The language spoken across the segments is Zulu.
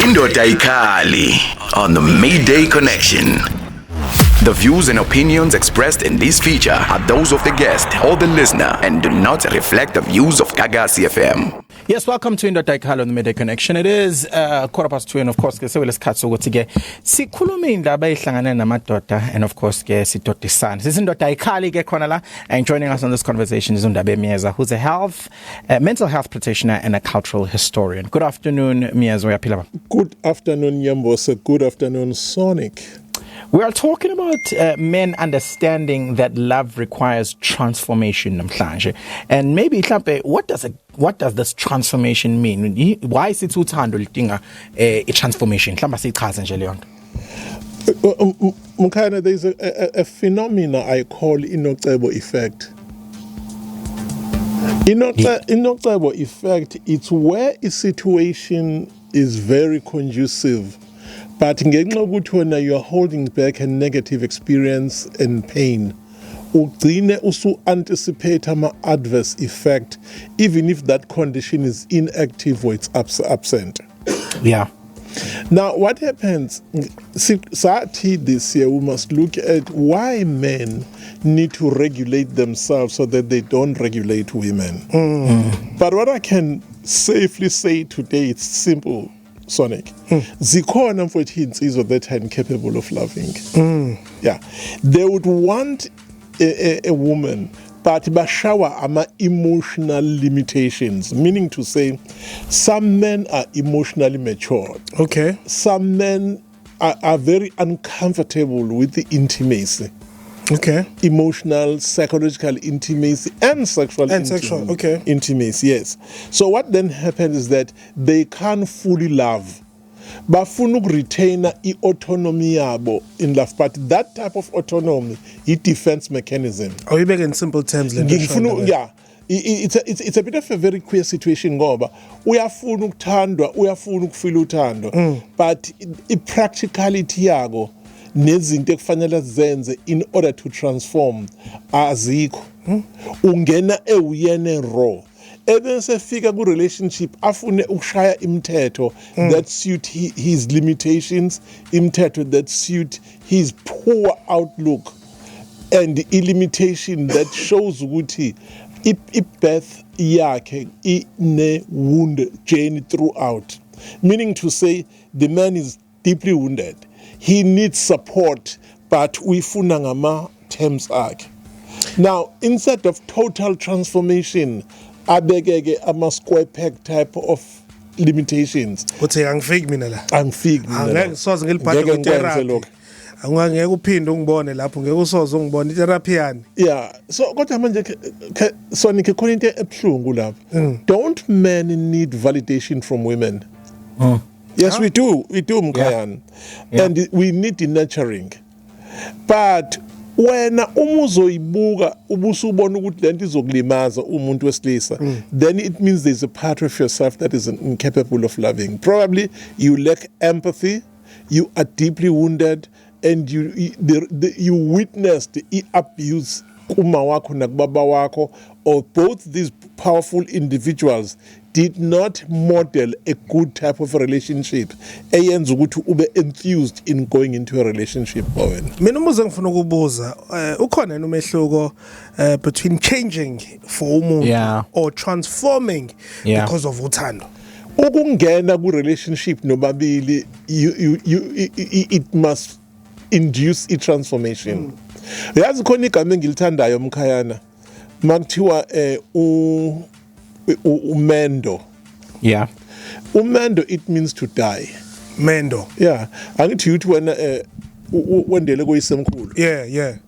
Indoda Ikhali on the Mayday Connection. The views and opinions expressed in this feature are those of the guest or the listener and do not reflect the views of Gagasi FM. Yes, welcome to Indoda Ikhali on the Mayday Connection. It is 2:15 and of course ke sewesikhathi ukuthi ke sikhuluma indaba ezihlangana namadoda and of course ke sidodisana. Sisindoda Ikhali ke khona la and joining us on this conversation is Undaba Miyeza, who's a mental health practitioner and a cultural historian. Good afternoon, Miyeza. Uyaphila? Good afternoon, Yambose. Good afternoon, Sonic. We are talking about men understanding that love requires transformation namhlanje. And maybe mhlambe what does this transformation mean? Why is it uthando lidinga a transformation? Mhlamba sichaze nje leyo nto. Mkhana, there's a phenomena I call inocebo effect. Inocebo effect, it's where a situation is very conducive, but ngenxa yokuthi wena you are holding back a negative experience and pain, ugcine usu anticipate ama adverse effect even if that condition is inactive or it's absent. Yeah. Now what happens, this year we must look at why men need to regulate themselves so that they don't regulate women. But what I can safely say today, it's simple, Sonic. Zikhona mfowethu insizwa that are incapable of loving. Yeah. They would want a woman, but bashawa ama emotional limitations, meaning to say some men are emotionally mature. Okay. Some men are very uncomfortable with the intimacy. Okay. Emotional, psychological intimacy and sexual intimacy, yes. So what then happens is that they can't fully love. Bafuna retain autonomy yabo in love, but that type of autonomy is defense mechanism. Are you making in simple terms? Yeah. It's a bit of a very queer situation ngoba uyafuna ukuthandwa, uyafuna ukufila uthando, but practicality yako nezinto ekufanele zenze in order to transform azikho. Ungena ewuyene raw. Ebese fika ku relationship afune ukushaya imithetho that suit his limitations, imithetho that suit his poor outlook, and limitation that shows ukuthi ibirth yakhe ine wound journey throughout, meaning to say the man is deeply wounded. He needs support, but uyifuna ngama terms akhe. Now, instead of total transformation, abegeke ama square peg type of limitations. Uthi angifiki mina la. Angifiki mina. Angeke soze ngiliphathe ku therapy. Angeke uphinde ungibone lapho, ngeke usoze ungibone itherapy yani. Yeah. So kodwa manje Sonic khona into ebhlungu lapha. Don't men need validation from women? Yes, we do. We do, Mkhayana. Yeah. And we need the nurturing. But wena uzoyibuka ubusubona ukuthi lento izokulimaza umuntu wesilisa, then it means there's a part of yourself that is incapable of loving. Probably you lack empathy, you are deeply wounded, and you witnessed the abuse kuma wakho nakubaba wakho, or both these powerful individuals did not model a good type of relationship eyenza ukuthi ube enthused in going into a relationship wena. Mina umuze ngifuna ukubuza ukhona umehluko between changing for umuntu or transforming because of uthando. Ukungena ku relationship nobabili it must induce a transformation. Yazi khona igama engilithandayo Mkhayana makuthiwa umendo. Yeah. Umendo, it means to die. Mendo. Yeah. Angithi uthi wena wendele koyisemkhulu.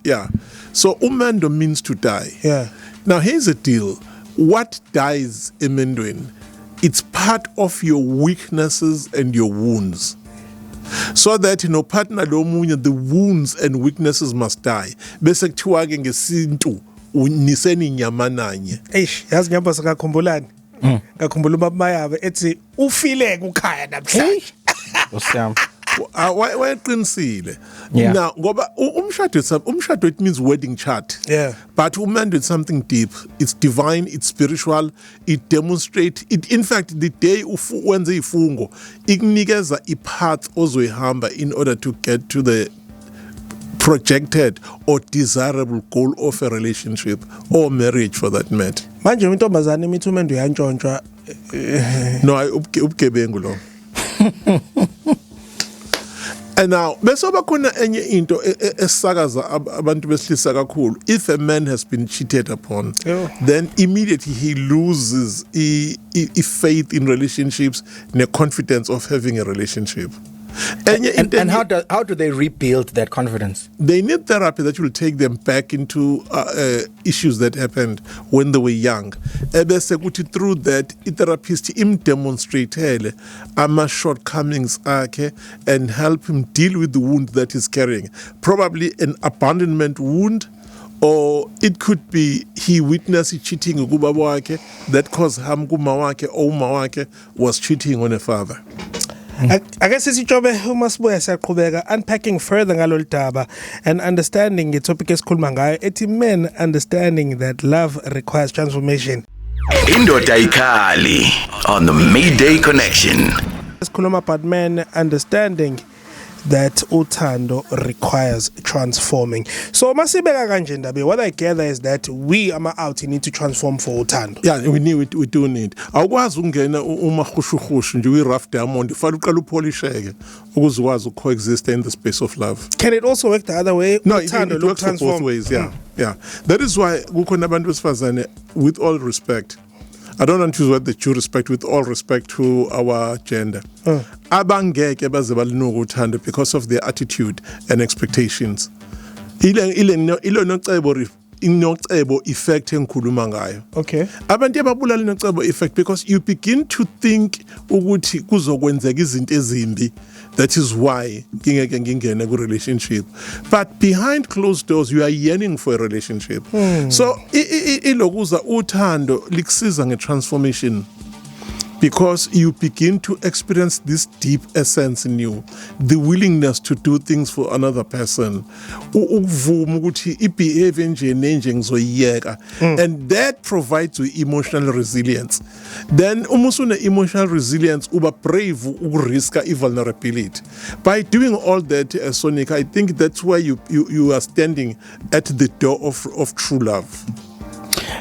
Yeah. So umendo means to die. Yeah. Now here's the deal. What dies emendweni? It's part of your weaknesses and your wounds. So that partner lomunye, the wounds and weaknesses must die. Bese kuthiwa ke ngesintu uniseni inyama nanye. Yazi nyamba sakakhumbulani. Ngakhumbula ubaba yabe ethi ufile kukhaya namhlanje. wayeqinisile now ngoba umshado it means wedding chart but woman with something deep, it's divine, it's spiritual, it demonstrates it. In fact, the day wenze ifungo ikunikeza ipath ozoyihamba in order to get to the projected or desirable goal of a relationship or marriage for that matter. Manje intombazane imithumendo yantshontshwa no ubugebengu lo. And now bese bakhona enye into esakaza abantu besilisa kakhulu. If a man has been cheated upon, then immediately he loses faith in relationships and the confidence of having a relationship. And how do they rebuild that confidence? They need therapy that will take them back into issues that happened when they were young. Ebese kuthi through that, therapist demonstrate ama shortcomings akhe and help him deal with the wound that he's carrying. Probably an abandonment wound, or it could be he witnessed cheating kubaba wakhe that caused harm kuma wakhe, or uma wakhe was cheating on a father. I guess isijobe uMasibuya siyaqhubeka unpacking further ngalolu daba and understanding the topic esikhuluma ngayo ethi men understanding that love requires transformation. Indoda Ikhali on the Mayday Connection. Esikhuluma about men understanding that uthando requires transforming. So masibeka kanje ndabe, what I gather is that we out need to transform for uthando. Yeah, we do need. Awukwazi ungena umahushuhushu nje rough diamond ufala uqala upolisheke ukuze ukwazi coexist in the space of love. Can it also work the other way? No, it works both ways, yeah. Yeah. That is why kukhona abantu besifazane, with all respect, I don't want to use the word due respect, with all respect to our gender. Abangeke baze balinuka uthando because of their attitude and expectations. Ilo nocebo effect engikhuluma ngayo. Okay. Abantu ababulala nocebo effect because you begin to think ukuthi kuzokwenzeka izinto ezimbi. That is why ngingena ku relationship. But behind closed doors, you are yearning for a relationship. So ilokuza uthando likusiza nge-transformation because you begin to experience this deep essence in you, the willingness to do things for another person. Ukuvuma ukuthi ibehavior nje nenje ngizoyiyeka, and that provides you emotional resilience. Then umusune emotional resilience uba brave ukuriska vulnerability. By doing all that, Sonika, I think that's why you are standing at the door of true love.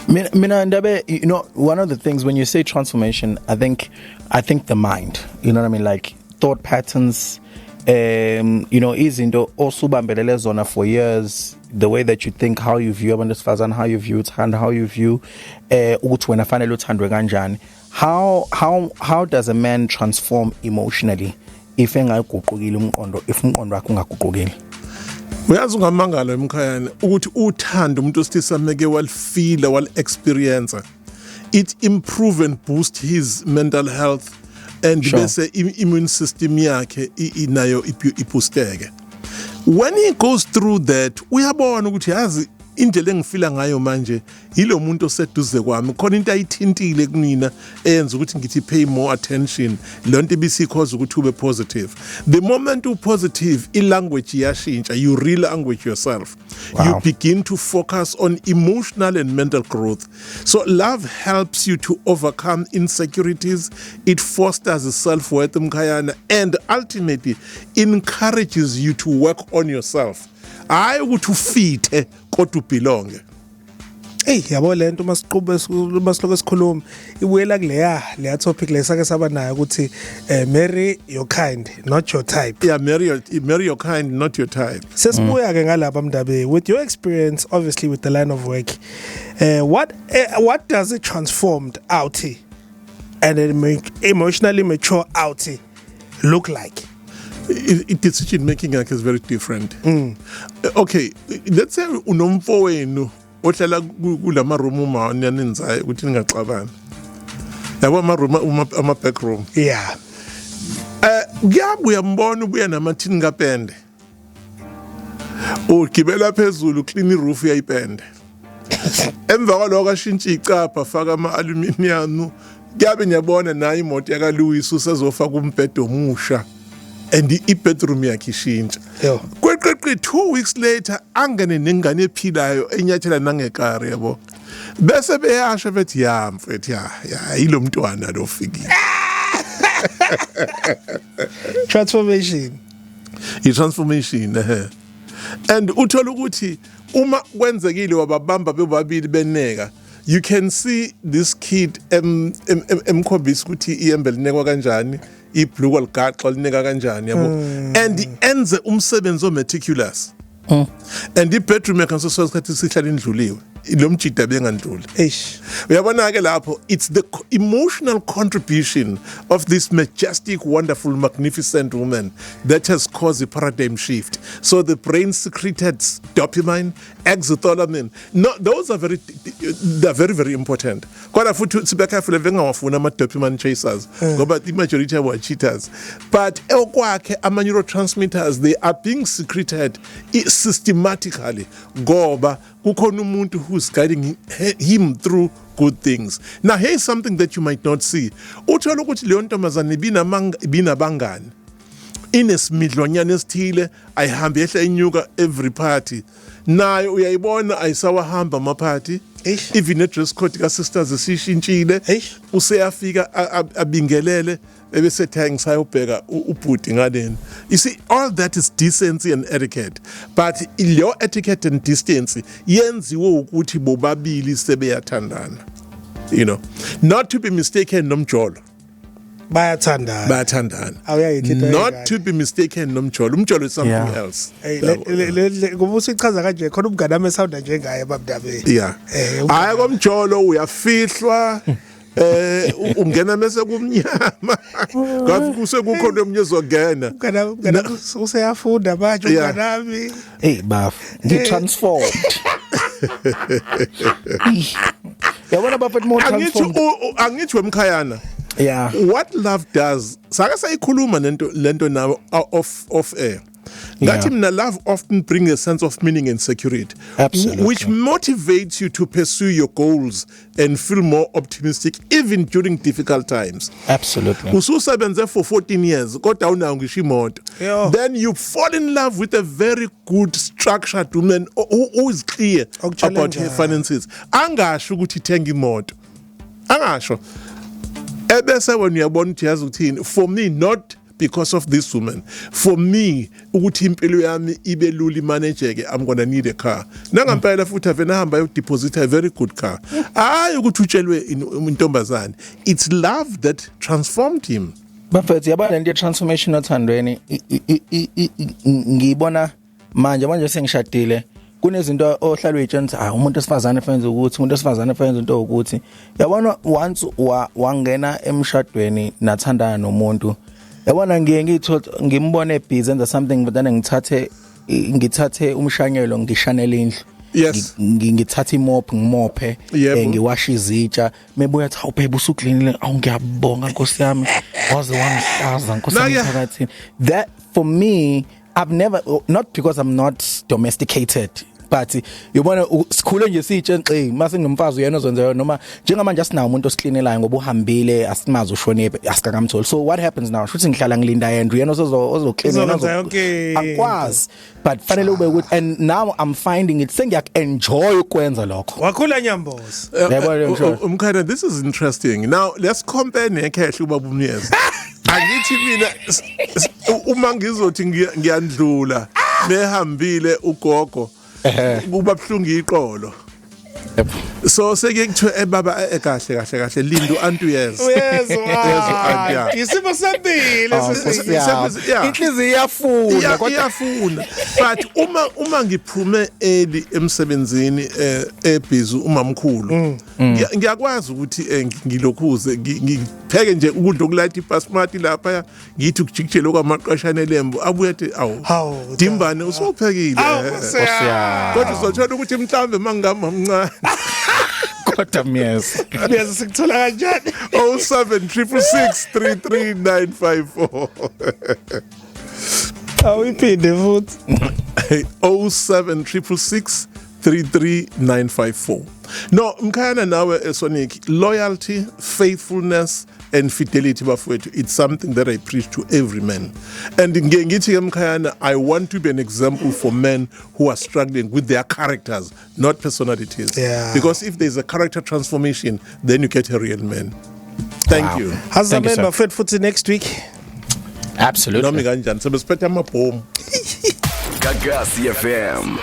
Mina Ndabe, you know, one of the things when you say transformation, I think the mind, you know what I mean, like thought patterns, you know, izinto osubambelele zona for years, the way that you think, how you view abantu besifazane, how you view uthando, how you view ukuthi wena fanele uthandwe kanjani. How does a man transform emotionally if engaguqukile umqondo, if umqondo wakhe ungaguqukile? Uyazi ungamangala emkhayana ukuthi uthando umuntu osithisa meke walifeel wal experience, it improve and boost his mental health and bese immune system yakhe inayo iboosteke. When he goes through that, uyabona ukuthi yazi indlela engifila ngayo manje yilo muntu oseduze kwami, khona into ayithintile kunina eyenza ukuthi ngithi pay more attention, lonto ibisikhoza ukuthi ube positive. The moment you positive, language iyashintsha, you re-language yourself. Wow. You begin to focus on emotional and mental growth. So love helps you to overcome insecurities, it fosters self-worth mkhayana, and ultimately encourages you to work on yourself. I would to fit kodwa belong. Hey, yabo lento masihloko esikhuluma iwela kuleya topic lesake saba nayo ukuthi marry your kind, not your type. Yeah, marry your kind, not your type. Sesibuya ke ngalapha Mdabe, with your experience obviously with the line of work, what does a transformed outie and an emotionally mature outie look like? Decision making is very different. Okay, let's say unomfowenu ohlala kulama room uma nyaninzayo ukuthi ningaxabana. Yabo ama back room. Yeah. Kuyabuya mbona ubuya namathini kapende. Ugibela phezulu clean roof yayipende. Emva kwaloko ashintsha icapha faka ama aluminium. Kuyabe nyabona nayo imoto yaka Louis usezofaka umbhedo omusha. and i-bedroom yakhe ishintsha kweqeqe 2 weeks later angene nengane ephilayo enyathela nangekari yabo bese beyasho bethi ya mfethu ya yilo mntwana lo fikile transformation and uthola ukuthi uma kwenzekile wababamba bebabili beneka you can see this kid emkhombisa ukuthi iyembe linekwa kanjani ibhlukwa ligaxa lineka kanjani yabo and enze umsebenzi ometiculous and ibedroom yakhe sosikhathi sihlala indluliwe lo mjida bengandluli uyabona ke lapho it's the emotional contribution of this majestic wonderful magnificent woman that has caused a paradigm shift so the brain secreted dopamine exothalamic no those are very very important kodwa futhi sibe careful bengawafuna ama dopamine chasers ngoba the majority are cheaters but okwakhe ama neurotransmitters they are being secreted systematically ngoba kukhona umuntu who's guiding him through good things. Now here's something that you might not see. Uthola ukuthi leyo ntombazane binabangani inesimidlonyana esithile ayihamba ehla inyuka every party nayo uyayibona ayisawahamba ama party even address code ka sisters esishintshile useyafika abingelele ebese thanks sayobheka ubhuti ngaleni. You see all that is decency and etiquette but your etiquette and decency yenziwe ukuthi bobabili sebeyathandana, you know, not to be mistaken nomjolo bayathandana not to be mistaken nomjolo. Umjolo is something else. Ngoba usichaza kanje khona umngane ami sound njengaye babdabe hayi komjolo uyafihlwa ungena mase kumnyama ngathi kusekukhona omnye uzongena umngane useyafunda manje umngane ami baf ngi-transformed yabona bafethu more transformed angithi wemkhayana what love does sake sayikhuluma lento nawe off air ngathi mina love often brings a sense of meaning and security. Absolutely. Which motivates you to pursue your goals and feel more optimistic even during difficult times. Absolutely. Ususebenze for 14 years kodwa unayo ngisho imoto then you fall in love with a very good structured woman who is clear about her finances angasho ukuthi thenga imoto angasho ebese when uyabona ukuthi yazi ukuthini for me not because of this woman for me ukuthi impilo yami ibe lula imanageke I'm going to need a car nangampela futhi avena hamba yo deposit a very good car hayi ukuthi utshelwe intombazane it's love that transformed him. Bafethu yabona le transformation othandweni ngiyibona manje sengishadile kunezinto ohlala uyitshela umuntu osifazane fanele ukuthi umuntu osifazane fanele into ukuthi yabona once wangena emshadweni nathandana nomuntu yabona ngimbone busy enza something but then ngithathe umshanyelo ngishanele indlu ngithatha imop ngimophe ngiwasha izitsha mebuya athi awubhebe usuklinile ngiyabonga Nkosi yami waze wangihlaza Nkosi yami phakathini. That for me I've never, not because I'm not domesticated but yobona sikhule nje sitshenxe mase ngimfazi uyena ozwenzayo noma njengamanje asinawo umuntu osiklinelayo ngoba uhambile asimazi ushone asikakamtholi. So what happens now shuthi ngihlala ngilinda Andrew yena ozoklinela akwazi but fanele ube ukuthi and now I'm finding it sengiyak enjoy ukwenza lokho wakhula nyambozi umkhaya. This is interesting. Now let's compare nekhehla ubaba umyezi angithi mina uma ngizothi ngiyandlula behambile ugogo kuba buhlungu iqolo so seke kuthiwe baba kahle linda uantu uyezwa isimo sempile inhliziyo iyafuna kodwa iyafuna but uma ngiphume eli emsebenzini ebhizi umamkhulu ngiyakwazi ukuthi ngilokhuze ngipheke nje ukudla okulayitha ibasmati lapha ngithi ukujikijela kwamaqashana elembu abuye ethi awu Dimbane usuphekile kodwa uzothola ukuthi mhlambe mangihamba mncane kodwa myezi sikuthola kanjani 0766633954 awiphinde futhi 0766633954. No mkhayana nawe Sonic, loyalty, faithfulness and fidelity bafowethu, it's something that I preach to every man. And ngithi emkhayana, I want to be an example for men who are struggling with their characters, not personalities. Yeah. Because if there's a character transformation, then you get a real man. Thank you. How's the Thank you, man sir. Bafowethu futhi next week? Absolutely. Nami kanjani sebesiphethe amabhomu. Gagasi FM.